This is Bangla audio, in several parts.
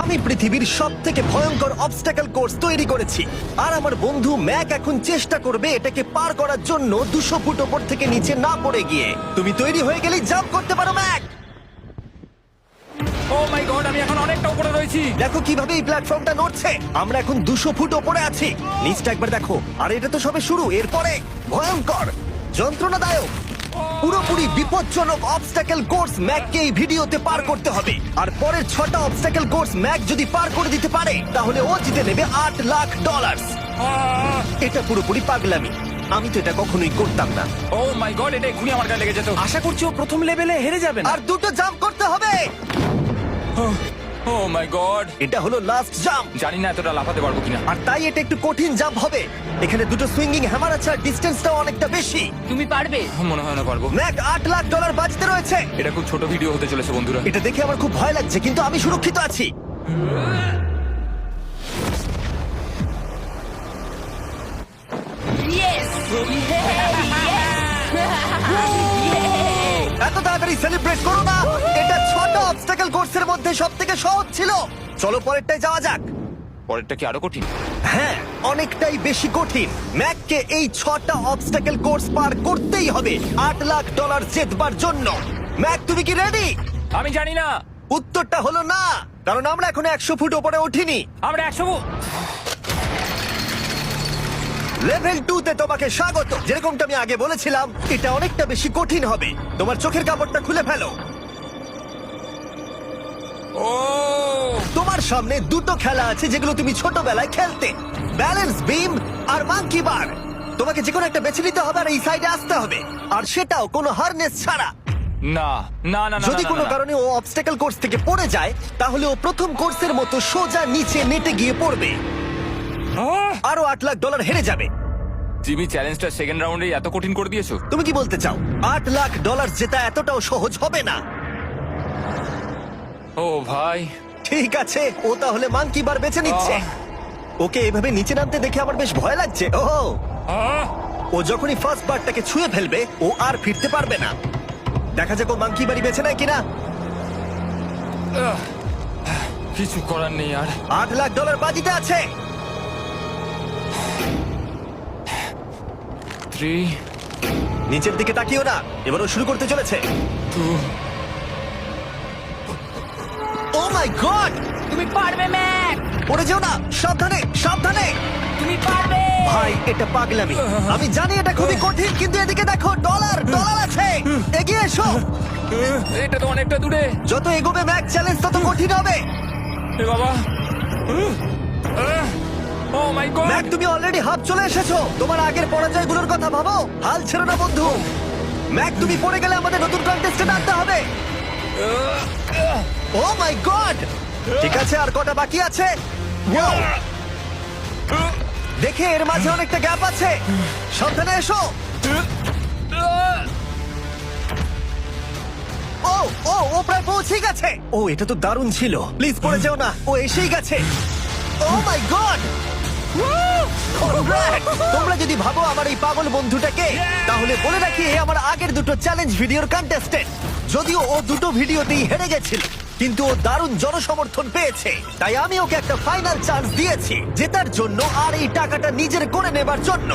আমি পৃথিবীর সবথেকে ভয়ঙ্কর অবস্টাকেল কোর্স তৈরি করেছি আর আমার বন্ধু ম্যাক এখন চেষ্টা করবে এটাকে পার করার জন্য 200 ফুট ওপর থেকে নিচে না পড়ে গিয়ে। তুমি তৈরি হয়ে গেলেই জাম্প করতে পারো ম্যাক। ও মাই গড, আমি এখন অনেকটা উপরে রয়েছি। দেখো কিভাবে এই প্ল্যাটফর্মটা নড়ছে। আমরা এখন 200 ফুট ওপরে আছি। নিচটা একবার দেখো। আর এটা তো সবে শুরু, এরপরে ভয়ঙ্কর, যন্ত্রণাদায়ক, পুরোপুরি বিপজ্জনক অবস্টাকেল কোর্স ম্যাককে এই ভিডিওতে পার করতে হবে। আর পরের 6টা অবস্টাকেল কোর্স ম্যাক যদি পার করে দিতে পারে তাহলে ও জিতে নেবে $8 লাখ। এটা পুরোপুরি পাগলামি। আমি তো এটা কখনোই করতাম না। ও মাই গড, এটা এক্ষুনি আমার গায়ে লেগে যেত। আশা করছি ও প্রথম লেভেলে হেরে যাবে না। আর 2টো জাম্প করতে হবে। ও মাই গড, এটা হলো লাস্ট জাম্প। জানি না এতটা লাফাতে পারবো কিনা। আর তাই এটা একটু কঠিন জাম্প হবে। এখানে 2টো সুইঙ্গিং হ্যামার আছে আর ডিসটেন্সটাও অনেকটা বেশি। তুমি পারবে। মনে হয় না পারবো। ম্যাক $8 লাখ বাজিতে রয়েছে। এটা খুব ছোট ভিডিও হতে চলেছে বন্ধুরা। এটা দেখে আমার খুব ভয় লাগছে, কিন্তু আমি সুরক্ষিত আছি। ইয়েস এত তাড়াতাড়ি সেলিব্রেট করো না। এটা 6টা অবস্টাকেল কোর্সের মধ্যে সবথেকে সহজ ছিল। চলো পরেরটায় যাওয়া যাক। পরেরটা কি আরো কঠিন? হ্যাঁ, অনেকটাই বেশি কঠিন। ম্যাককে এই 6টা অবস্টাকেল কোর্স পার করতেই হবে $8 লাখ জেতবার জন্য। ম্যাক, তুমি কি রেডি? আমি জানি না। উত্তরটা হলো না, কারণ আমরা এখন 100 ফুট উপরে উঠিনি। আমরা 100 লেভেল 2 তে তোমাকে স্বাগত। যেরকমটা আমি আগে বলেছিলাম, এটা অনেকটা বেশি কঠিন হবে। তোমার চোখের কাপড়টা খুলে ফেলো। ও তোমার সামনে 2টো খেলা আছে যেগুলো তুমি ছোটবেলায় খেলতে, ব্যালেন্স বিম আর মাঙ্কি বার। তোমাকে যে কোনো একটা বেছে নিতে হবে আর এই সাইডে আসতে হবে, আর সেটাও কোনো হারনেস ছাড়া। না না না না, যদি না, কোনো না, না। কারণে ও অবস্টাকেল কোর্স থেকে পড়ে যায় তাহলে ও প্রথম কোর্সের মতো সোজা নিচে নেটে গিয়ে পড়বে। আহ! আরো $8 লাখ হেরে যাবে। জিমি, চ্যালেঞ্জটা সেকেন্ড রাউন্ডে এত কঠিন করে দিয়েছো। তুমি কি বলতে চাও $8 লাখ জেতা এতটাও সহজ হবে না? ও ভাই, ঠিক আছে, ও তাহলে মাঙ্কি বার বেছে নিচ্ছে। ওকে এভাবে নিচে নামতে দেখে আমার বেশ ভয় লাগছে। ও আহ! ও যখনই ফার্স্ট বারটাকে ছুঁয়ে ফেলবে ও আর ফিরতে পারবে না। দেখা যাক ও মাঙ্কি বাড়ি বেছে নেয় কিনা। আহ! কিছু করার নেই আর। $8 লাখ বাজিতে আছে। 3 নিচের দিকে তাকিও না, এবারও শুরু করতে চলেছে। 2 ও মাই গড, তুমি পারবে ম্যাক। পড়ে যেও না, সাবধানে সাবধানে। তুমি পারবে। ভাই, এটা পাগলামি। আমি জানি এটা খুবই কঠিন, কিন্তু এদিকে দেখো, ডলার আছে। এগিয়ে এসো। এটা তো অনেকটা দূরে। যত এগোবে ম্যাক চ্যালেঞ্জ তত কঠিন হবে। এ বাবা, ও মাই গড। ম্যাক, তুমি অলরেডি হাফ চলে এসেছো। তোমার আগের পরাজয়গুলোর কথা ভাবো, হাল ছেড়ো না বন্ধু। ম্যাক, তুমি পড়ে গেলে আমাদের নতুন কন্টেস্টে আনতে হবে। ও মাই গড, ঠিক আছে, আর কটা বাকি আছে? Wow! দেখে এর মাঝে অনেকটা গ্যাপ আছে। সাবধানে এসো। ও ও ও প্রায় পৌঁছে গেছে। ও, এটা তো দারুণ ছিল। প্লিজ পড়ে যেও না, ও এসেই গেছে। ও মাই গড, তোমরা যদি ভাবো আমার এই পাগল বন্ধুটাকে, তাহলে বলে রাখি এ আমার আগের 2টো চ্যালেঞ্জ ভিডিওর কন্টেস্টেন্ট। যদিও ও 2টো ভিডিওতেই হেরে গেছিল, কিন্তু ও দারুণ জনসমর্থন পেয়েছে। তাই আমি ওকে একটা ফাইনাল চান্স দিয়েছি জেতার জন্য আর এই টাকাটা নিজের করে নেবার জন্য।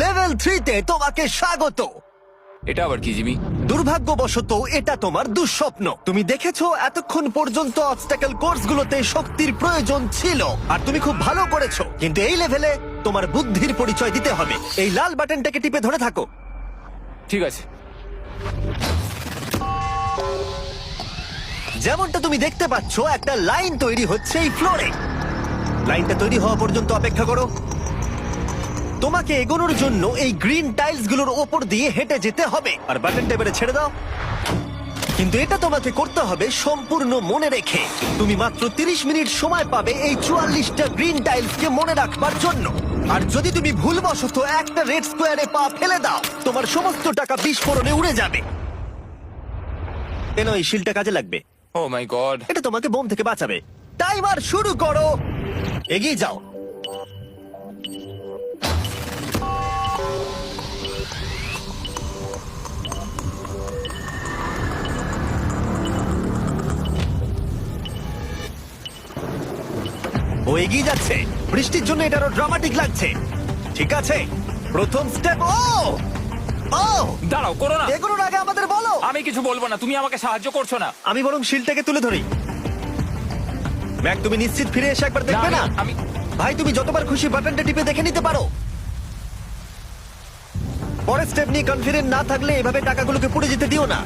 লেভেল 3 তে তোমাকে স্বাগত। এটা আবার কি জিমি? দুর্ভাগ্যবশত এটা তোমার দুঃস্বপ্ন। তুমি দেখেছো এতক্ষণ পর্যন্ত অবস্টাকেল কোর্সগুলোতে শক্তির প্রয়োজন ছিল, আর তুমি খুব ভালো করেছো। কিন্তু এই লেভেলে তোমার বুদ্ধির পরিচয় দিতে হবে। এই লাল বাটনটাকে টিপে ধরে থাকো। ঠিক আছে। যেমনটা তুমি দেখতে পাচ্ছ, একটা লাইন তৈরি হচ্ছে এই ফ্লোরে। লাইনটা তৈরি হওয়া পর্যন্ত অপেক্ষা করো। তোমাকে এগোনোর জন্য এই গ্রিন টাইলস গুলোর ওপর দিয়ে হেঁটে যেতে হবে। আর বাটনটা এবারে ছেড়ে দাও। কিন্তু এটা তোমাকে করতে হবে সম্পূর্ণ মনে রেখে। তুমি মাত্র 30 মিনিট সময় পাবে এই 44টা গ্রিন টাইলসকে মনে রাখবার জন্য। আর যদি তুমি ভুলবশত একটা রেড স্কোয়ারে পা ফেলে দাও, তোমার সমস্ত টাকা বিস্ফোরণে উড়ে যাবে। এই শিলটা কাজে লাগবে। ও মাই গড। এটা তোমাকে বোম থেকে বাঁচাবে। টাইমার শুরু করো, এগিয়ে যাও। ও এগিয়ে যাচ্ছে। বৃষ্টির জন্য এটা আরো ড্রামাটিক লাগছে। ঠিক আছে, প্রথম স্টেপ। ও ও দাঁড়াও, করো না। এগুলোর আগে আমাদের বলো। আমি কিছু বলবো না, তুমি আমাকে সাহায্য করছো না। আমি বরং শিলটাকে তুলে ধরি। ম্যাক, তুমি নিশ্চিত ফিরে এসে একবার দেখবে না? আমি ভাই, তুমি যতবার খুশি বাটনটা টিপে দেখে নিতে পারো। পরের স্টেপ নিয়ে কনফিডেন্ট না থাকলে এভাবে টাকাগুলোকে পুড়ে যেতে দিও না।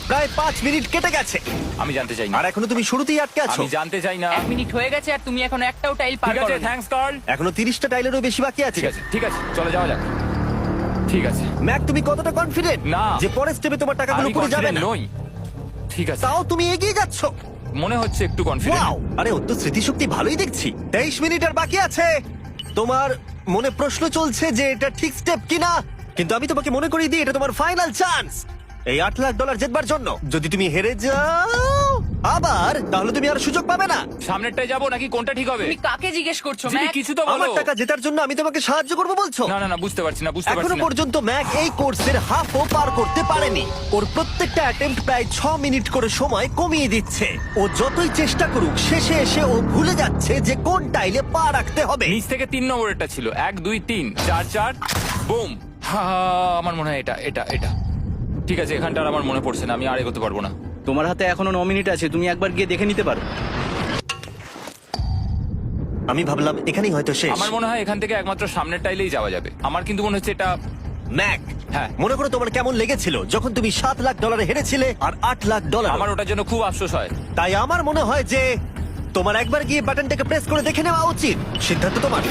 প্রায় 5 মিনিট কেটে গেছে আমি জানতে চাই না। আর এখনো তুমি শুরুতেই আটকে আছো। আমি জানতে চাই না। 1 মিনিট হয়ে গেছে আর তুমি এখন একটাও টাইল পার ঠিক আছে, করোনি। Thanks Carl. এখনো 30টা টাইলেরও বেশি বাকি আছে। ঠিক আছে, ঠিক আছে, চলে যাওয়া যাক। ঠিক আছে, ম্যাক, তুমি কতটা কনফিডেন্ট না। যে পরের স্টেপে তোমার টাকাগুলো আমি পুড়ে যাবে কনফিডেন্ট না? নই। ঠিক আছে, তাও তুমি এগিয়ে যাচ্ছ। মনে হচ্ছে একটু কনফিডেন্ট। ওয়াও, আরে ওর তো স্মৃতিশক্তি ভালোই দেখছি। 23 মিনিট আর বাকি আছে। তোমার মনে প্রশ্ন চলছে যে এটা ঠিক স্টেপ কিনা, কিন্তু আমি তোমাকে মনে করিয়ে দিই এটা তোমার ফাইনাল চান্স এই $8 লাখ জেতবার জন্য। যদি তুমি হেরে যাও আবার, তাহলে তুমি আর সুযোগ পাবে না। সামনেরটায় যাবো নাকি কোনটা ঠিক হবে? তুমি কাকে জিজ্ঞেস করছো জিমি, ম্যাক? কিছু তো বলো। আমার টাকা জেতার জন্য আমি তোমাকে সাহায্য করবো বলছো? না না না, বুঝতে পারছি না, বুঝতে এখনো পারছি না। পর্যন্ত ম্যাক এই কোর্সের হাফও পার করতে পারেনি। ওর প্রত্যেকটা অ্যাটেম্প্ট প্রায় 6 মিনিট করে সময় কমিয়ে দিচ্ছে। ও যতই চেষ্টা করুক, শেষে এসে ও ভুলে যাচ্ছে যে কোন টাইলে পা রাখতে হবে। নিচ থেকে 3 নম্বরেরটা ছিল 1 2 3 4 4 বুম। আমার মনে হয় এটা এটা এটা ঠিক আছে। এখানটার আমার মনে পড়ছে না, আমি আর এগোতে পারবো না। তোমার হাতে এখনো 9 মিনিট আছে, তুমি একবার গিয়ে দেখে নিতে পারো। আমি ভাবলাম এখানেই হয়তো শেষ। আমার মনে হয় এখান থেকে একমাত্র সামনের টাইলেই যাওয়া যাবে। আমার কিন্তু মনে হচ্ছে এটা। ম্যাক, হ্যাঁ। মনে করো তোমার কেমন লেগেছিল যখন তুমি $7 লাখ হেরেছিলে আর $8 লাখ। আমার ওটার জন্য খুব আফসোস হয়। তাই আমার মনে হয় যে তোমার একবার গিয়ে বাটনটাকে প্রেস করে দেখে নেওয়া উচিত। সিদ্ধান্ত তোমার।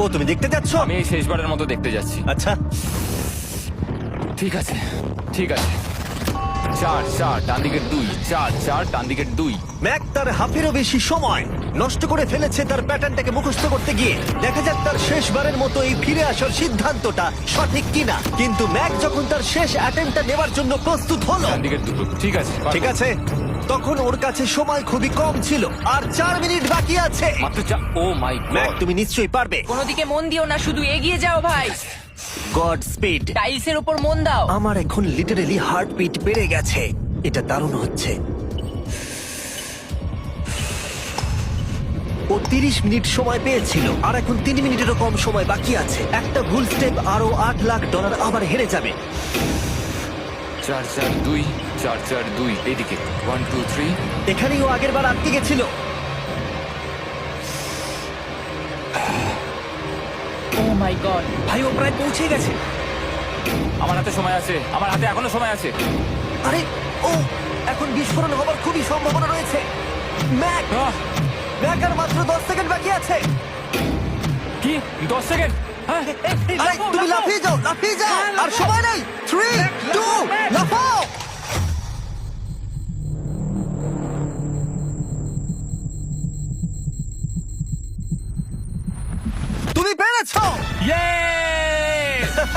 ও, তুমি দেখতে যাচ্ছ? আমি এই শেষবারের মতো দেখতে যাচ্ছি। আচ্ছা, ঠিক আছে, ঠিক আছে। 4 4 ডান দিকের 2, 4 4 ডান দিকের 2। ম্যাক তার হাফেরও বেশি সময় নষ্ট করে ফেলেছে তার প্যাটার্নটাকে মুখস্থ করতে গিয়ে। দেখা যাক তার শেষবারের মতো এই ফিরে আসার সিদ্ধান্তটা সঠিক কিনা। কিন্তু ম্যাক যখন তার শেষ অ্যাটেম্পটা নেবার জন্য প্রস্তুত হলো, ডান দিকের 2। ঠিক আছে, ঠিক আছে, তখন ওর কাছে সময় খুবই কম ছিল আর 4 মিনিট বাকি আছে। মাত্র 4। ও মাই ম্যাক, গড। তুমি নিশ্চয়ই পারবে। কোনো দিকে মন দিও না, শুধু এগিয়ে যাও ভাই। God speed. টাইলসের উপর মন দাও। আমার এখন লিটারালি হার্টবিট বেড়ে গেছে। এটা দারুণ হচ্ছে। ও 30 মিনিট সময় পেয়েছিল আর এখন 3 মিনিটেরও কম সময় বাকি আছে। একটা ভুল স্টেপ আরো $8 লাখ আবার হেরে যাবে। 4 4 2 4 4 2 এইদিকে 1 2 3। এখানেই ও আগের বার আটকে গেছিল। ও মাই গড। ভাই, ও প্রায় পৌঁছে গেছে। আমার হাতে সময় আছে, আমার হাতে এখনো সময় আছে। আরে, ও এখন বিস্ফোরণ হবার খুবই সম্ভাবনা রয়েছে। ম্যাক, আহ, ম্যাক আর মাত্র 10 সেকেন্ড বাকি আছে। কি 10 সেকেন্ড? হ্যাঁ, আরে, তুমি লাফিয়ে যাও, লাফিয়ে যাও। আর সময় নেই। 3 2 লাফাও। তুমি পেরেছো। Yay!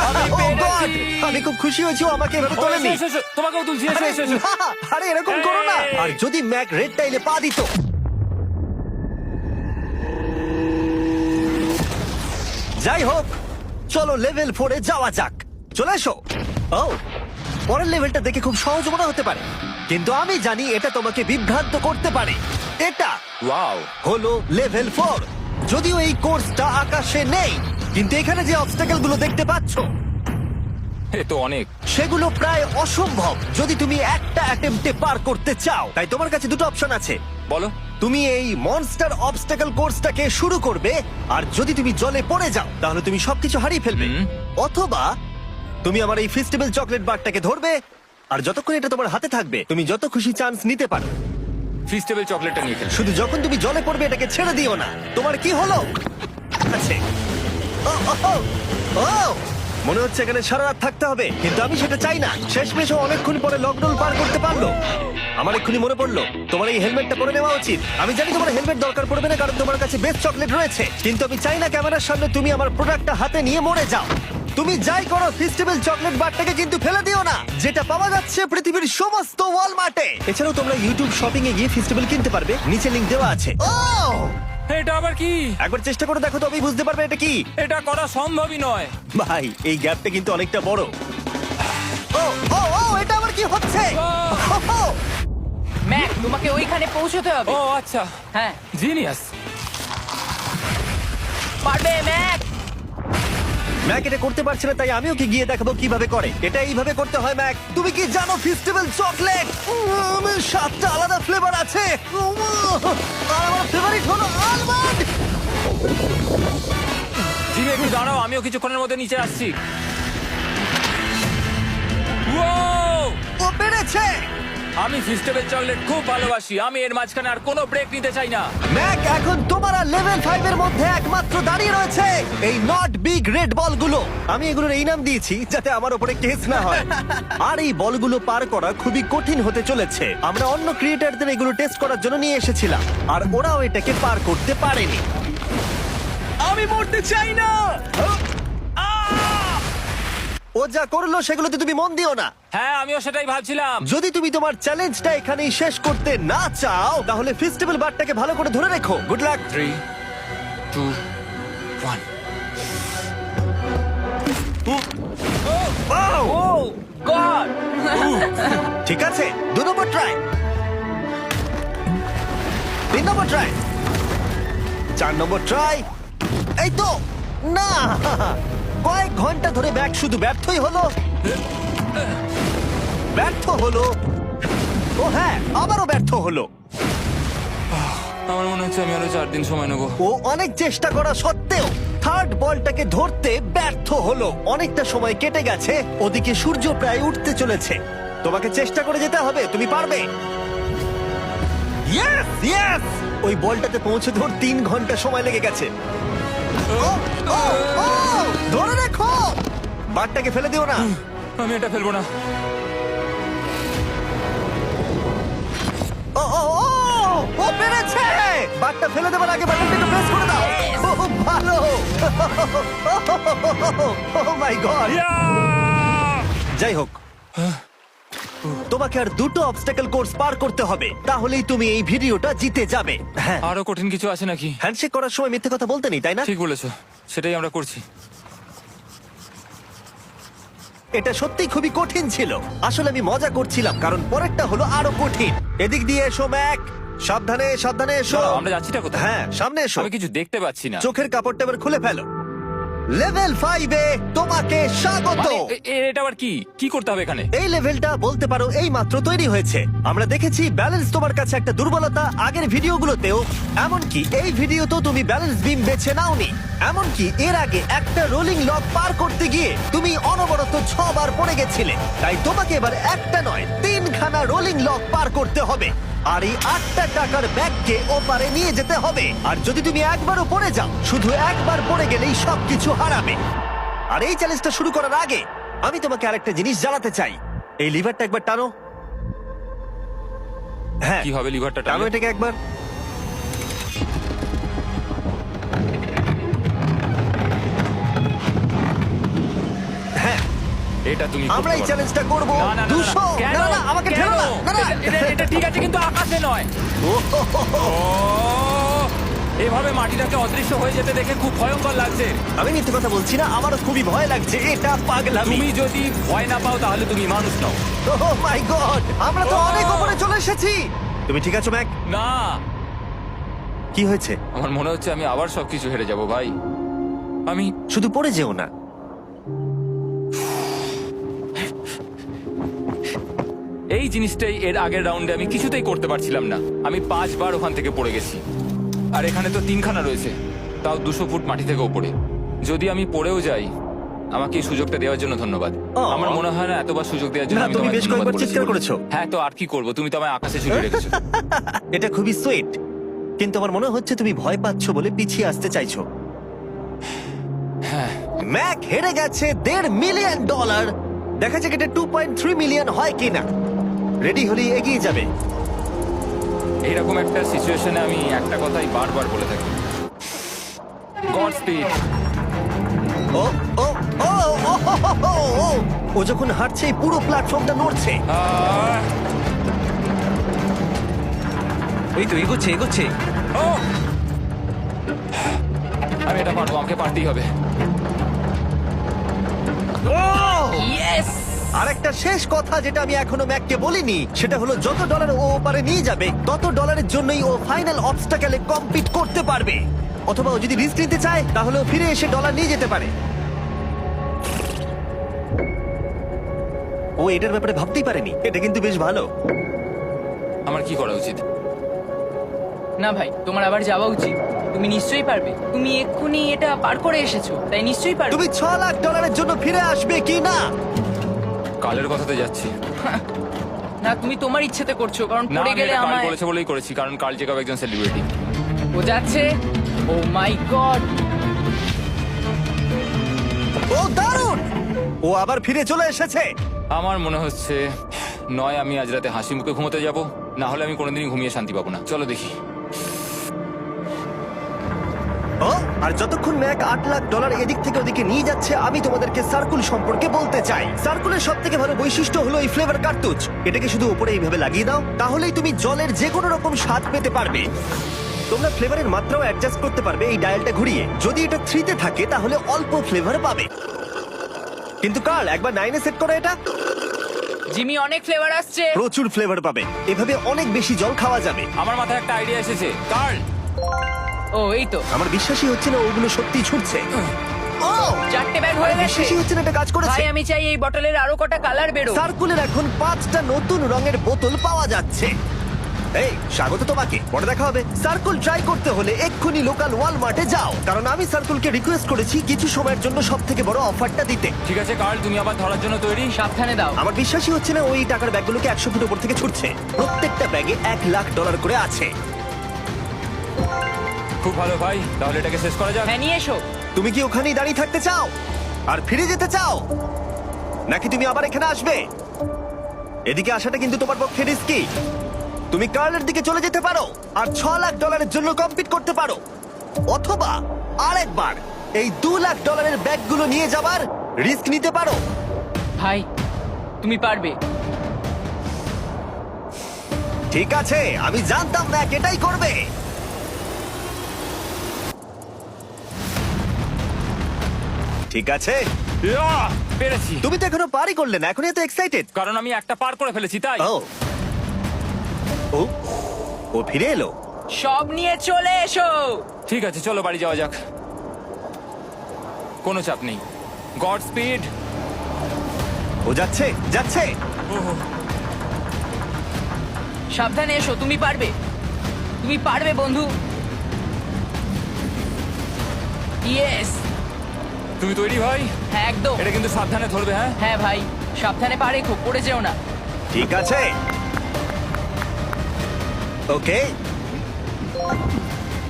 আমি Oh God! পেরেছি। আমি খুব খুশি হয়েছি ও আমাকে এভাবে ও, তোলেনি। এসো, এসো, তোমাকেও তুলছি, এসো, আরে, এসো, এসো। না, আরে এরকম করো না। এই। আর যদি ম্যাক রেড টাইলে পা দিত। যাই হোক, চলো লেভেল 4 এ যাওয়া যাক। চলে এসো। ও, পরের লেভেলটা দেখে খুব সহজ মনে হতে পারে, কিন্তু আমি জানি এটা তোমাকে বিভ্রান্ত করতে পারে। এটা ওয়াও, হলো লেভেল 4। যদিও এই কোর্সটা আকাশে নেই, কিন্তু এখানে যে অবস্টাকেল গুলো দেখতে পাচ্ছ এ তো অনেক। সেগুলো প্রায় অসম্ভব যদি তুমি একটা অ্যাটেম্পটে পার করতে চাও। তাই তোমার কাছে দুটো অপশন আছে। বলো। তুমি এই মনস্টার অবস্টাকেল কোর্সটাকে শুরু করবে, আর যদি তুমি জলে পড়ে যাও তাহলে তুমি সবকিছু হারিয়ে ফেলবে। হুম। অথবা তুমি আমার এই ফেস্টিভ্যাল চকলেট বারটাকে ধরবে, আর যতক্ষণ এটা তোমার হাতে থাকবে তুমি যত খুশি চান্স নিতে পারো। ফিস্টেবল চকলেটটা নিয়ে খেল। শুধু যখন তুমি জলে পড়বে এটাকে ছেড়ে দিও না। তোমার কি হলো? আছে। ও, ও, ও, ও! মনে হচ্ছে এখানে সারা রাত থাকতে হবে, কিন্তু আমি সেটা চাই না। শেষমেশ ও অনেকক্ষণ পরে লকডাউন পার করতে পারলো। আমার এক্ষুনি মনে পড়লো তোমার এই হেলমেটটা পরে নেওয়া উচিত। আমি জানি তোমার হেলমেট দরকার পড়বে না, কারণ তোমার কাছে বেস্ট চকলেট রয়েছে, কিন্তু আমি চাই না ক্যামেরার সামনে তুমি আমার প্রোডাক্টটা হাতে নিয়ে মরে যাও। তুমি যাই করো, ফেস্টিভ্যাল চকলেট বারটাকে কিন্তু ফেলে দিও না, যেটা পাওয়া যাচ্ছে পৃথিবীর সমস্ত ওয়ালমার্টে। এছাড়াও তোমরা ইউটিউব শপিং এ গিয়ে ফেস্টিভ্যাল কিনতে পারবে, নিচে লিংক দেওয়া আছে। ও, এটা আবার কি? একবার চেষ্টা করে দেখো তবেই বুঝতে পারবে এটা কি। এটা করা সম্ভবই নয়। ভাই এই গ্যাপটা কিন্তু অনেকটা বড়। ও ও ও এটা আবার কি হচ্ছে? ওহো! ম্যাক, তোমাকে ওইখানে পৌঁছতে হবে। ও আচ্ছা, হ্যাঁ, জিনিয়াস। পারবে ম্যাক। ম্যাক এটা করতে পারছে না, তাই আমি ওকে গিয়ে দেখাবো কিভাবে করে। এটা এইভাবে করতে হয় ম্যাক। তুমি কি জানো ফেস্টিভ্যাল চকলেট 7টা আলাদা ফ্লেভার আছে। আর আমার ফেভারিট হলো আলমন্ড। জিমি একটু দাঁড়াও, আমিও কিছুক্ষণের মধ্যে নিচে আসছি। Wow! ও পেরেছে। আমি ফেস্টিভ্যাল চকলেট খুব ভালোবাসি। আমি এর মাঝখানে আর কোনো ব্রেক নিতে চাই না। ম্যাক এখন তোমার আর লেভেল 5 এর মধ্যে একমাত্র দাঁড়িয়ে রয়েছে এই নট বিগ রেড বলগুলো। আমি এগুলোর এই নাম দিয়েছি যাতে আমার উপরে কেস না হয়। আর এই বলগুলো পার করা খুবই কঠিন হতে চলেছে। আমরা অন্য ক্রিয়েটারদের এগুলো টেস্ট করার জন্য নিয়ে এসেছিলাম, আর ওরাও এটাকে পার করতে পারেনি। আমি মরতে চাই না। ও যা করলো সেগুলোতে তুমি মন দিও না। হ্যাঁ, আমিও সেটাই ভাবছিলাম। যদি তুমি তোমার চ্যালেঞ্জটা এখানেই শেষ করতে না চাও তাহলে ফেস্টিভ্যাল বারটাকে ভালো করে ধরে রেখো। Good luck. 3, 2, 1। ও গড। ঠিক আছে, 2 নম্বর ট্রাই, 3 নম্বর ট্রাই, 4 নম্বর ট্রাই। এই তো না, কয়েক ঘন্টা ধরে ব্যাগ শুধু ব্যর্থই হলো, ব্যর্থ হলো। ও হ্যাঁ, আবারও ব্যর্থ হলো। আমার মনে হচ্ছে আমি আরো 4 দিন সময় নেবো। ও অনেক চেষ্টা করা সত্ত্বেও থার্ড বলটাকে ধরতে ব্যর্থ হলো। অনেকটা সময় কেটে গেছে, ওদিকে সূর্য প্রায় উঠতে চলেছে। তোমাকে চেষ্টা করে যেতে হবে, তুমি পারবে। ইয়েস ইয়েস, ওই বলটাতে পৌঁছে ধর 3 ঘন্টা সময় লেগে গেছে। ও, ও, ও, ধরে রাখো, বারটাকে ফেলে দিও না। আমি এটা ফেলবো না। ও ও ও, ও পেরেছে। বারটা ফেলে দেবার আগে বাটনটা একটু প্রেস করে দাও। ও ভালো। ও মাই গড। যাই হোক, তোমাকে আর 2টো অবস্টাকেল কোর্স পার করতে হবে, তাহলেই তুমি এই ভিডিওটা জিতে যাবে। হ্যাঁ, আরো কঠিন কিছু আছে নাকি? হ্যান্ডশেক করার সময় মিথ্যে কথা বলতে নেই, তাই না? ঠিক বলেছো, সেটাই আমরা করছি। এটা সত্যিই খুবই কঠিন ছিল। আসলে আমি মজা করছিলাম, কারণ পরেরটা হলো আরো কঠিন। এদিক দিয়ে এসো ম্যাক, সাবধানে সাবধানে এসো। দাঁড়াও, আমরা যাচ্ছিটা কোথায়? হ্যাঁ, সামনে এসো। আমি কিছু দেখতে পাচ্ছি না। চোখের কাপড়টা এবার খুলে ফেলো। লেভেল 5 এ তোমাকে স্বাগত। মানে, এটা আবার কি কি করতে হবে এখানে? এই লেভেলটা বলতে পারো এই মাত্র তৈরি হয়েছে। আমরা দেখেছি ব্যালেন্স তোমার কাছে একটা দুর্বলতা আগের ভিডিওগুলোতেও, এমনকি এই ভিডিওতেও তুমি ব্যালেন্স বিম বেছে নাওনি। এমনকি এর আগে একটা রোলিং লক পার করতে গিয়ে তুমি অনবরত 6 বার পড়ে গেছিলে। তাই তোমাকে এবার একটা নয় 3খানা রোলিং লক পার করতে হবে, আর এই 8টা টাকার ব্যাগকে ওপারে নিয়ে যেতে হবে। আর যদি তুমি একবারও পড়ে যাও, শুধু একবার পড়ে গেলেই সবকিছু হারাবে। আর এই চ্যালেঞ্জটা শুরু করার আগে আমি তোমাকে আরেকটা জিনিস জানাতে চাই। এই লিভারটা একবার টানো। হ্যাঁ, কি হবে লিভারটা টানো টানলে? এটাকে একবার। হ্যাঁ, এটা তুমি আমরা এই করতে পারো। চ্যালেঞ্জটা করব। না, না, না, না, 200। কেন? না না, আমাকে কেন? ঠেলো না। না না, এটা ঠিক আছে, কিন্তু আকাশে নয়। ও, হো, হো, হো। ও, এভাবে মাটিটাকে অদৃশ্য হয়ে যেতে দেখে খুব ভয়ঙ্কর লাগছে। আমি মিথ্যে কথা বলছি না, আমারও খুবই ভয় লাগছে। এটা পাগলামি। তুমি যদি ভয় না পাও তাহলে তুমি মানুষ নও। ওহ মাই গড, আমরা তো Oh! অনেক উপরে চলে এসেছি। তুমি ঠিক আছো ম্যাক? না, কি হয়েছে? আমার মনে হচ্ছে আমি আবার সবকিছু হেরে যাব ভাই। আমি শুধু পড়ে যেও না। এই জিনিসটাই এর আগের রাউন্ডে আমি কিছুতেই করতে পারছিলাম না। আমি 5 বার ওখান থেকে পড়ে গেছি, আর এখানে তো 3খানা রয়েছে, তাও 200 ফুট মাটি থেকে ওপরে। যদি আমি পড়েও যাই, আমাকে এই সুযোগটা দেওয়ার জন্য ধন্যবাদ। Oh. আমার মনে হয় না এতবার সুযোগ দেওয়ার জন্য না, আমি তুমি তোমায় বেশ ধন্যবাদ কয়েকবার বলেছি চিৎকার বলে। করেছো। হ্যাঁ, তো আর কি করব, তুমি তো আমায় আকাশে ঝুলিয়ে রেখেছো। এটা খুবই সুইট, কিন্তু আমার মনে হচ্ছে তুমি ভয় পাচ্ছ বলে পিছিয়ে আসতে চাইছো। হ্যাঁ, ম্যাক হেরে গেছে $1.5 মিলিয়ন। দেখা যাক এটা 2.3 মিলিয়ন হয় কিনা। রেডি হলে এগিয়ে যাবে। এইরকম একটা সিচুয়েশনে আমি একটা কথাই বারবার বলে থাকি, গড স্পিড। ও ও ও ও, ও, ও, ও যখন হাঁটছে এই পুরো প্ল্যাটফর্মটা নড়ছে। এই তো এগোচ্ছে এগোচ্ছে। আমি এটা পারবো, আমাকে পারতেই হবে। ইয়েস! আরেকটা শেষ কথা যেটা আমি এখনো ম্যাককে বলিনি সেটা হলো যত ডলার ও ওপারে নিয়ে যাবে তত ডলারের জন্যই ও ফাইনাল অবস্টাকেলে কমপ্লিট করতে পারবে। অথবা ও যদি রিস্ক নিতে চায় তাহলে ও ফিরে এসে ডলার নিয়ে যেতে পারে। ও এটার ব্যাপারে ভাবতেই পারেনি। এটা কিন্তু বেশ ভালো। আমার কি করা উচিত? না ভাই, তোমার আবার যাওয়া উচিত। তুমি নিশ্চয়ই পারবে। তুমি এক্ষুনি এটা পার করে এসেছো, তাই নিশ্চয়ই পারবে। তুমি $6 লাখ জন্য ফিরে আসবে কি না? কালের কথাতে যাচ্ছি। না, তুমি তোমার ইচ্ছেতে করছো, কারণ না, পড়ে আমি গেলে এটা কাল আমায়। করেছে বলেই করেছি, কারণ কাল জেকাব একজন সেলিব্রিটি। ও যাচ্ছে। ও মাই গড! ও দারুণ! ও আবার ফিরে চলে এসেছে। আমার মনে হচ্ছে নয় আমি আজ রাতে হাসি মুখে ঘুমোতে যাব, না হলে আমি কোনোদিনই ঘুমিয়ে শান্তি পাবো না। চলো দেখি। ও আর যতক্ষণ ম্যাক $8 লাখ এদিক থেকে ওদিকে নিয়ে যাচ্ছে আমি তোমাদেরকে সার্কুল সম্পর্কে বলতে চাই। সার্কুলের সব থেকে ভালো বৈশিষ্ট্য হলো এই ফ্লেভার কার্তুজ। এটাকে শুধু উপরে এইভাবে লাগিয়ে দাও, তাহলেই তুমি জলের যে কোনো রকম স্বাদ পেতে পারবে। তোমরা ফ্লেভারের মাত্রাও অ্যাডজাস্ট করতে পারবে এই ডায়ালটা ঘুরিয়ে। যদি এটা 3-তে থাকে তাহলে অল্প ফ্লেভার পাবে, কিন্তু কাল একবার 9-এ সেট করো এটা, জিমি, অনেক ফ্লেভার আসছে। প্রচুর ফ্লেভার পাবে। এভাবে অনেক বেশি জল খাওয়া যাবে। আমার মাথায় একটা আইডিয়া এসেছে। কার্ল, ও এই তো, আমার বিশ্বাসই হচ্ছে না ওগুলো সত্যি ছুটছে। ও 4টে ব্যাগ হয়ে গেছে। বিশ্বাসই হচ্ছে না এটা কাজ করেছে। ভাই, আমি চাই এই বটলের আরো কটা কালার বেরো। সার্কুলের এখন 5টা নতুন রঙের বোতল পাওয়া যাচ্ছে। এই স্বাগত তোমাকে, পরে দেখা হবে। সার্কুল ট্রাই করতে হলে এক্ষুনি লোকাল ওয়ালমার্টে যাও, কারণ আমি সার্কুলকে রিকোয়েস্ট করেছি কিছু সময়ের জন্য সব থেকে বড় অফারটা দিতে। ঠিক আছে কার্ল, তুমি আবার ধরার জন্য তৈরি? সাবধানে দাও। আমার বিশ্বাসই হচ্ছে না ওই টাকার ব্যাগগুলোকে 100 ফুট উপর থেকে ছুটছে। প্রত্যেকটা ব্যাগে $1 লাখ করে আছে। খুব ভালো ভাই, তাহলে এটাকে শেষ করা যাক। হ্যাঁ, নিয়ে এসো। তুমি কি ওখানেই দাঁড়িয়ে থাকতে চাও আর ফিরে যেতে চাও, নাকি তুমি আবার এখানে আসবে? এদিকে আসাটা কিন্তু তোমার পক্ষে রিস্কি। তুমি কার্লের দিকে চলে যেতে পারো আর $6 লাখ জন্য কম্পিট করতে পারো, অথবা আরেকবার এই $2 লাখ ব্যাগগুলো নিয়ে যাবার রিস্ক নিতে পারো। ভাই, তুমি পারবে। ঠিক আছে, আমি জানতাম না এটাই করবে। ঠিক আছে, ইয়াহ! পেরেছি। তুমি তো এখনো পারই করলে না, এখন এত এক্সাইটেড। কারণ আমি একটা পার করে ফেলেছি তাই। ও ও ও ফিরে এলো। সব নিয়ে চলে এসো। ঠিক আছে, চলো বাড়ি যাওয়া যাক। কোনো চাপ নেই। God speed. ও যাচ্ছে যাচ্ছে। সাবধানে এসো, তুমি পারবে। তুমি পারবে বন্ধু। ইয়েস! তুমি তৈরি ভাই? হ্যাঁ, একদম। এটা কিন্তু সাবধানে ধরবে। হ্যাঁ হ্যাঁ ভাই, সাবধানে পারে, খুব পড়ে যেও না। ঠিক আছে, ওকে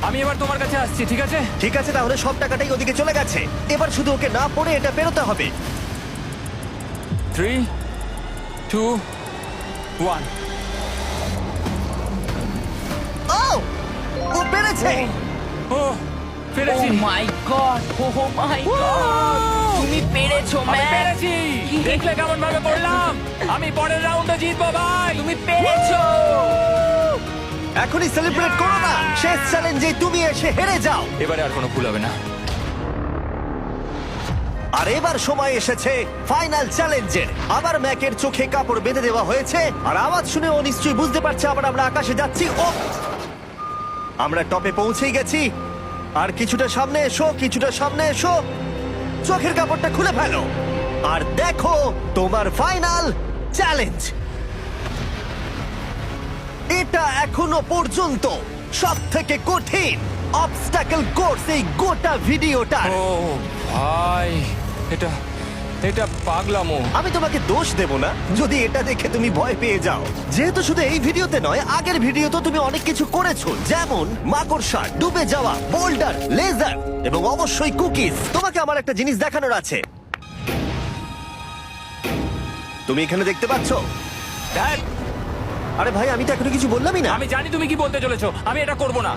আমি এবার তোমার কাছে আসছি, ঠিক আছে? ঠিক আছে, তাহলে সব টাকাটাই ওদিকে চলে গেছে। এবার শুধু ওকে না পড়ে এটা পেরোতে হবে। 3, 2, 1। ও ও পেরেছে। ও পেরেছি। ও my God! O my god! তুমি পেরেছো, আমি ম্যান! পেরেছি। দেখলে কেমন ভাবে পড়লাম? আমি পরের রাউন্ডে জিতবো ভাই। তুমি পেরেছো! এখনই সেলিব্রেট করো না, শেষ চ্যালেঞ্জে তুমি এসে হেরে যাও। এবারে আর কোনো ভুল হবে না। আর এবার সময় এসেছে ফাইনাল চ্যালেঞ্জের। আবার ম্যাকের চোখে কাপড় বেঁধে দেওয়া হয়েছে, আর আওয়াজ শুনে ও নিশ্চয়ই বুঝতে পারছে আবার আমরা আকাশে যাচ্ছি। ও আমরা টপে পৌঁছেই গেছি। আর কিছুটা সামনে এসো, কিছুটা সামনে এসো। চোখের কাপড়টা খুলে ফেলো আর দেখো তোমার ফাইনাল চ্যালেঞ্জ। এটা এখনো পর্যন্ত সব থেকে কঠিন অবস্টাকেল কোর্স এই গোটা ভিডিওটা। ও ভাই, এটা এটা পাগলামো। আমি তোমাকে দোষ দেব না যদি এটা দেখে তুমি ভয় পেয়ে যাও, যেহেতু শুধু এই ভিডিওতে নয়, আগের ভিডিওতে তুমি অনেক কিছু করেছো, যেমন মাকড়সা, ডুবে যাওয়া, বোল্ডার, লেজার এবং অবশ্যই কুকিজ। তোমাকে আমার একটা জিনিস দেখানোর আছে। তুমি এখানে দেখতে পাচ্ছো? ধ্যাৎ, আরে ভাই, আমি তো এখনো কিছু বললামই না। আমি জানি তুমি কি বলতে চলেছো। আমি এটা করব না।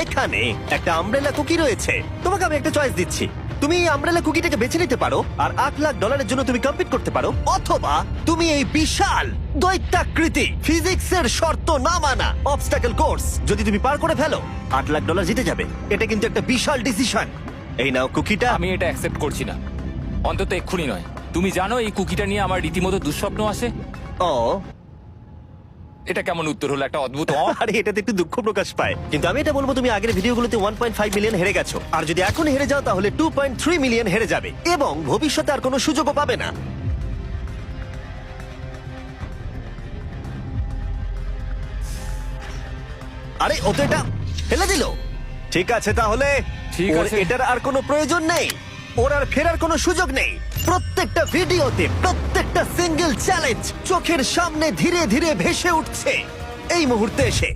এখানে একটা আমব্রেলা কুকি রয়েছে। তোমাকে আমি একটা চয়েস দিচ্ছি, তুমি এই আমব্রেলা কুকিটাকে বেছে নিতে পারো আর $8 লাখ জন্য তুমি কম্পিট করতে পারো, অথবা তুমি এই বিশাল দৈত্যাকৃতি ফিজিক্সের শর্ত না মানা অবস্টাকল কোর্স যদি তুমি পার করে ফেলো $8 লাখ জিতে যাবে। এটা কিন্তু একটা বিশাল ডিসিশন। এই নাও কুকিটা। আমি এটা অ্যাকসেপ্ট করছি না, অন্তত এক্ষুনি নয়। তুমি জানো এই কুকিটা নিয়ে আমার রীতিমতো দুঃস্বপ্ন আসে। ও এটা কেমন উত্তর হলো, একটা অদ্ভুত আরে এটাতে একটু দুঃখ প্রকাশ পায়, কিন্তু আমি এটা বলবো তুমি আগের ভিডিওগুলোতে 1.5 মিলিয়ন হেরে গেছো, আর যদি এখন হেরে যাও তাহলে 2.3 মিলিয়ন হেরে যাবে এবং ভবিষ্যতে আর কোনো সুযোগও পাবে না। আরে ও তো এটা ফেলে দিল। ঠিক আছে তাহলে ঠিক ওর আছে। এটার আর কোনো প্রয়োজন নেই, ওর আর ফেরার কোনো সুযোগ নেই। প্রত্যেকটা ভিডিওতে প্রত্যেকটা সিঙ্গেল চ্যালেঞ্জ চোখের সামনে ধীরে ধীরে ভেসে উঠছে এই মুহূর্তে এসে।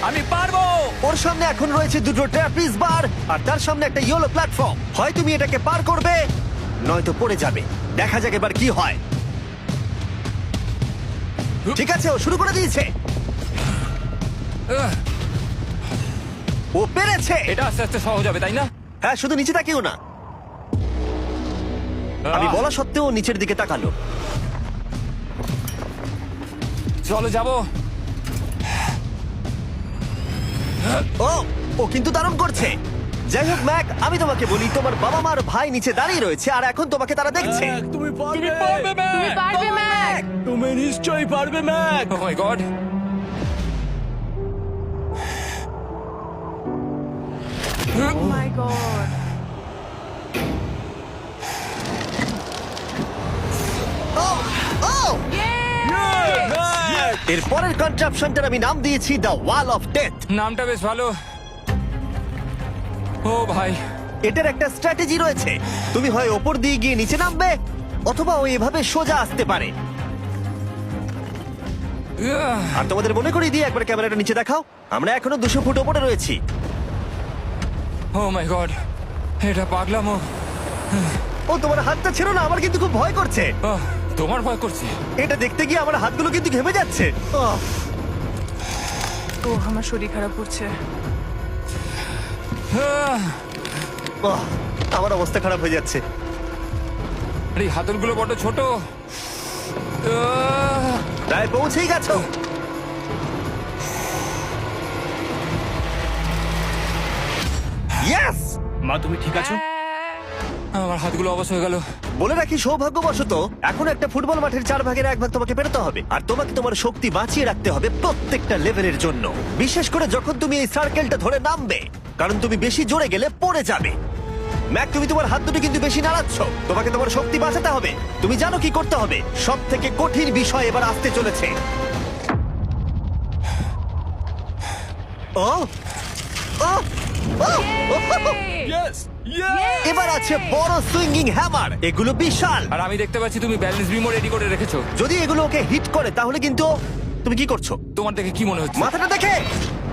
আমি পারবো। ওর সামনে এখন রয়েছে দুটো ট্র্যাপিজ বার আর তার সামনে একটা ইয়েলো প্ল্যাটফর্ম। হয় তুমি এটাকে পার করবে নয়তো পড়ে যাবে। দেখা যাক এবার কি হয়। ঠিক আছে, ও শুরু করে দিয়েছে। আহ, ও পেরেছে। এটা আস্তে আস্তে সহজ হবে, তাই না? হ্যাঁ, শুধু নিচে তাকিও না। আমি আহ, বলা সত্ত্বেও ও নিচের দিকে তাকালো। চলো যাবো। ও ও কিন্তু দারুণ করছে। যাই হোক ম্যাক, আমি তোমাকে বলি তোমার বাবা মার ভাই নিচে দাঁড়িয়ে রয়েছে আর এখন তোমাকে তারা দেখছে। ম্যাক, তুমি তুমি পারবে। পারবে, তুমি ম্যাক। পারবে ম্যাক। তুমি নিশ্চয়ই পারবে Mac. Oh my God! Oh my God. Oh oh Mac! এর পরের কনট্রাপশনটার আমি নাম দিয়েছি দ্য ওয়াল অফ ডেথ। নামটা বেশ ভালো। ও ভাই, এটার একটা স্ট্র্যাটেজি রয়েছে। তুমি হয় ওপর দিয়ে গিয়ে নিচে নামবে অথবা ও এভাবে সোজা আসতে পারে। আর তোমাদের মনে করিয়ে দিয়ে একবার ক্যামেরাটা নিচে দেখাও। আমরা এখনো 200 ফুট ওপরে রয়েছি। ও মাই গড, এটা পাগলামো। ও তোমার হাতটা ছেড়ো না, আমার কিন্তু খুব ভয় করছে। আহ, তোমার ভয় করছে? এটা দেখতে গিয়ে আমার হাতগুলো কিন্তু ঘেমে যাচ্ছে। ও আমার শরীর খারাপ করছে। আহ, আমার অবস্থা খারাপ হয়ে যাচ্ছে। আরে এই হাতলগুলো বড় ছোট। আহ, প্রায় পৌঁছেই গেছো। ইয়েস! মা, তুমি ঠিক আছো? আমার হাতগুলো অবশ হয়ে গেল। বলে রাখি, সৌভাগ্যবশত এখন একটা ফুটবল মাঠের 4/1 তোমাকে পেরোতে হবে আর তোমাকে তোমার শক্তি বাঁচিয়ে রাখতে হবে প্রত্যেকটা লেভেলের জন্য, বিশেষ করে যখন তুমি এই সার্কেলটা ধরে নামবে, কারণ তুমি বেশি জোরে গেলে পড়ে যাবে। ম্যাক, তুমি তোমার হাত দুটো কিন্তু বেশি নাড়াচ্ছ। তোমাকে তোমার শক্তি বাঁচাতে হবে। তুমি জানো কি করতে হবে। সব থেকে কঠিন বিষয় এবার আসতে চলেছে। ও ও ও! ইয়েস! ইয়েস! এবার আছে বড় সুইঙ্গিং হ্যামার। এগুলো বিশাল। আর আমি দেখতে পাচ্ছি তুমি ব্যালেন্স বিমও রেডি করে রেখেছো। যদি এগুলো ওকে হিট করে তাহলে কিন্তু তুমি কি করছো? তোমার দেখে কি মনে হচ্ছে? মাথাটা দেখে।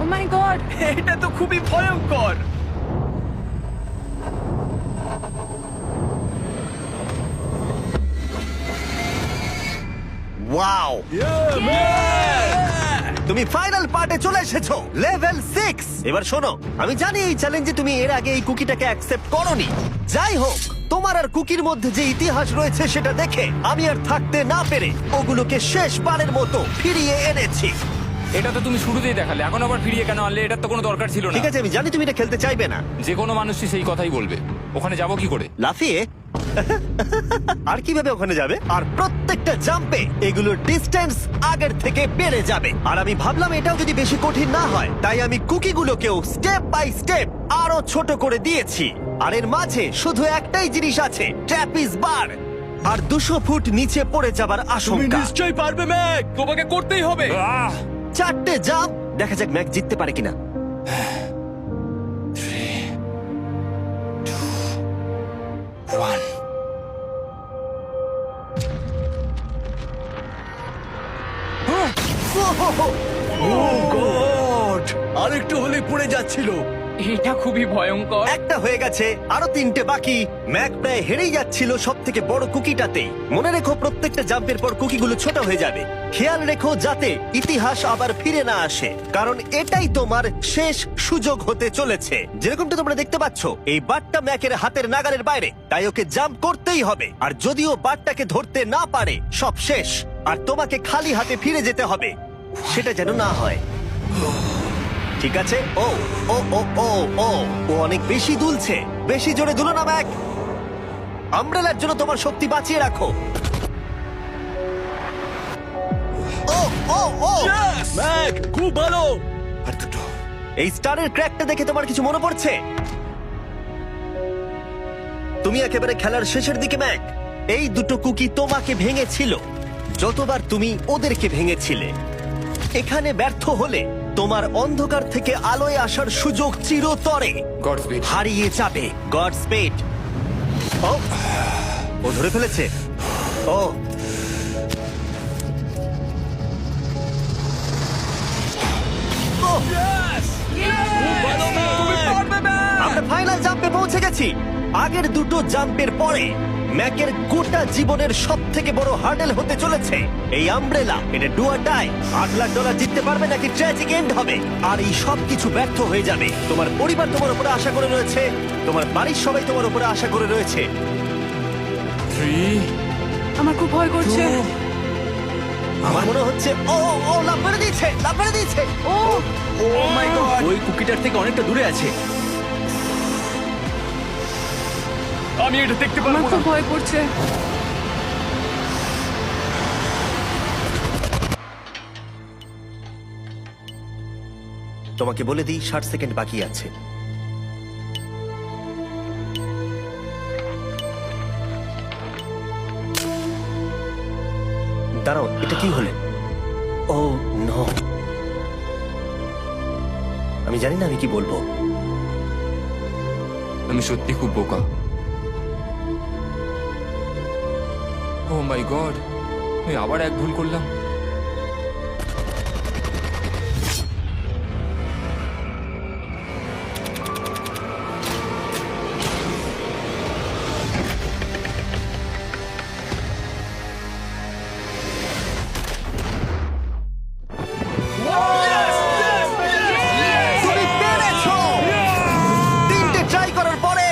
ও মাই গড। এটা তো খুবই ভয়ঙ্কর। ওয়াও! তুমি ফাইনাল পার্টে চলে এসেছো, লেভেল 6। এবার শোনো, আমি জানি এই চ্যালেঞ্জে তুমি এর আগে এই কুকিটাকে অ্যাকসেপ্ট করোনি। যাই হোক, তোমার আর কুকির মধ্যে যে ইতিহাস রয়েছে সেটা দেখে আমি আর থাকতে না পেরে ওগুলোকে শেষবারের মতো ফিরিয়ে এনেছি। এটা তো তুমি শুরুতেই দেখালে, এখন আবার ফিরিয়ে কেন আনলে? এটার তো কোনো দরকার ছিল না। ঠিক আছে, আমি জানি তুমি এটা খেলতে চাইবে না। যে কোনো মানুষই সেই কথাই বলবে। ওখানে যাবো কি করে? লাফিয়ে? আর কিভাবে ওখানে যাবে? আর প্রত্যেকটা জাম্পে এগুলোর ডিস্টেন্স আগের থেকে বেড়ে যাবে। আর আমি ভাবলাম এটাও যদি বেশি কঠিন না হয়, তাই আমি কুকিগুলোকেও স্টেপ বাই স্টেপ আরো ছোট করে দিয়েছি। আর এর মাঝে শুধু একটাই জিনিস আছে, ট্র্যাপিজ বার। আর 200 ফুট নিচে পড়ে যাবার তুমি আশঙ্কা। নিশ্চয়ই পারবে ম্যাক, তোমাকে করতেই হবে। আহ! 4টে জাম্প। দেখা যাক ম্যাক জিততে পারে কিনা। 3, 2, 1. ওহ! ও গড! আরেকটু হলে পড়ে হয়ে যাচ্ছিল। এটা খুবই ভয়ঙ্কর। একটা হয়ে গেছে, আরো 3টে বাকি। ম্যাক প্রায় হেরেই যাচ্ছিল সব থেকে বড় কুকিটাতে। মনে রেখো প্রত্যেকটা জাম্পের পর কুকিগুলো ছোট হয়ে যাবে। খেয়াল রেখো যাতে ইতিহাস আবার ফিরে না আসে, কারণ এটাই তোমার শেষ সুযোগ হতে চলেছে। যেরকমটা তোমরা দেখতে পাচ্ছ, এই বারটা ম্যাকের হাতের নাগালের বাইরে, তাই ওকে জাম্প করতেই হবে। আর যদিও বারটাকে ধরতে না পারে, সব শেষ। আর তোমাকে খালি হাতে ফিরে যেতে হবে, সেটা যেন না হয়। ঠিক আছে। ও ও ও ও ও ও অনেক বেশি দুলছে। বেশি জোরে দুলো না ম্যাক। আমব্রেলার জন্য তোমার শক্তি বাঁচিয়ে রাখো। ও ও ও ম্যাক, খুব ভালো। এই স্টারের ক্র্যাকটা দেখে তোমার কিছু মনে পড়ছে? তুমি একেবারে খেলার শেষের দিকে ম্যাক। এই দুটো কুকি তোমাকে ভেঙেছিল যতবার তুমি ওদেরকে ভেঙেছিলে। এখানে ব্যর্থ হলে তোমার অন্ধকার থেকে আলোয় আসার সুযোগ চিরতরে গডস্পিড। হারিয়ে যাবে। গড স্পেড। ও ও ধরে ফেলেছে। ও ও, তুমি পারবে ম্যাক। আমরা ফাইনাল জাম্পে পৌঁছে গেছি। আগের দুটো জাম্পের পরে ম্যাকের গোটা জীবনের সব থেকে বড় হার্ডেল হতে চলেছে এই আমব্রেলা। এটা ডু অর ডাই। $8 লাখ জিততে পারবে নাকি ট্র্যাজিক এন্ড হবে। আর এই সব কিছু ব্যর্থ হয়ে যাবে। তোমার পরিবার তোমার উপরে আশা করে রয়েছে, তোমার বাড়ির সবাই তোমার উপরে আশা করে রয়েছে। 3 আমার খুব ভয় করছে। আমার মনে হচ্ছে ও ও লাভ মেরে দিয়েছে, লাভ মেরে দিয়েছে। ও ও মাই গড, ওই কুকিটার থেকে অনেকটা দূরে আছে। আমি এটা দেখতে আমার পারবো খুব না। ভয় করছে। তোমাকে বলে দিই 60 সেকেন্ড বাকি আছে। দাঁড়াও, এটা কি হলো? ও নো, আমি জানি না আমি কি বলবো। আমি সত্যি খুব বোকা। ও মাই গড, আমি আবার এক ভুল করলাম। তুমি পেরেছো! 3টে ট্রাই করার পরে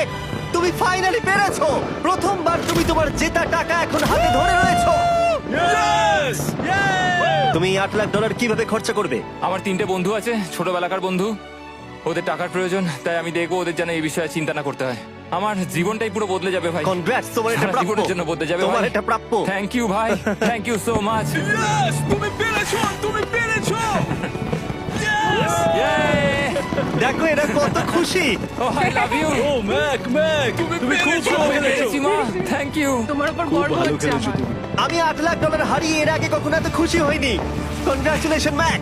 তুমি ফাইনালি পেরেছো। প্রথমবার তুমি তোমার জেতা টাকা এখন হাতে ধরে রয়েছো। Yes! Yay! তুমি $8 লাখ কিভাবে খরচা করবে? আমার 3টে বন্ধু আছে, ছোটবেলাকার বন্ধু। ওদের টাকার প্রয়োজন, তাই আমি দেখবো ওদের যেন এই বিষয়ে চিন্তা না করতে হয়। আমার জীবনটাই পুরো বদলে যাবে ভাই। কনগ্রাটস, তোমার এটা সারা প্রাপ্য। জীবনের জন্য বদলে যাবে তোমার ভাই। এটা প্রাপ্য। থ্যাংক ইউ ভাই, thank you so much. Yes! তুমি পেরেছো! তুমি পেরেছো! দেখো এরা কত খুশি। Oh I love you. Oh Mac, Mac, তুমি খুব ভালো খেলেছো। Thank you. তোমার উপর গর্ব হচ্ছে আমার। আমি $8 লাখ হারিয়ে এর আগে কখনো এত খুশি হইনি। Congratulation Mac.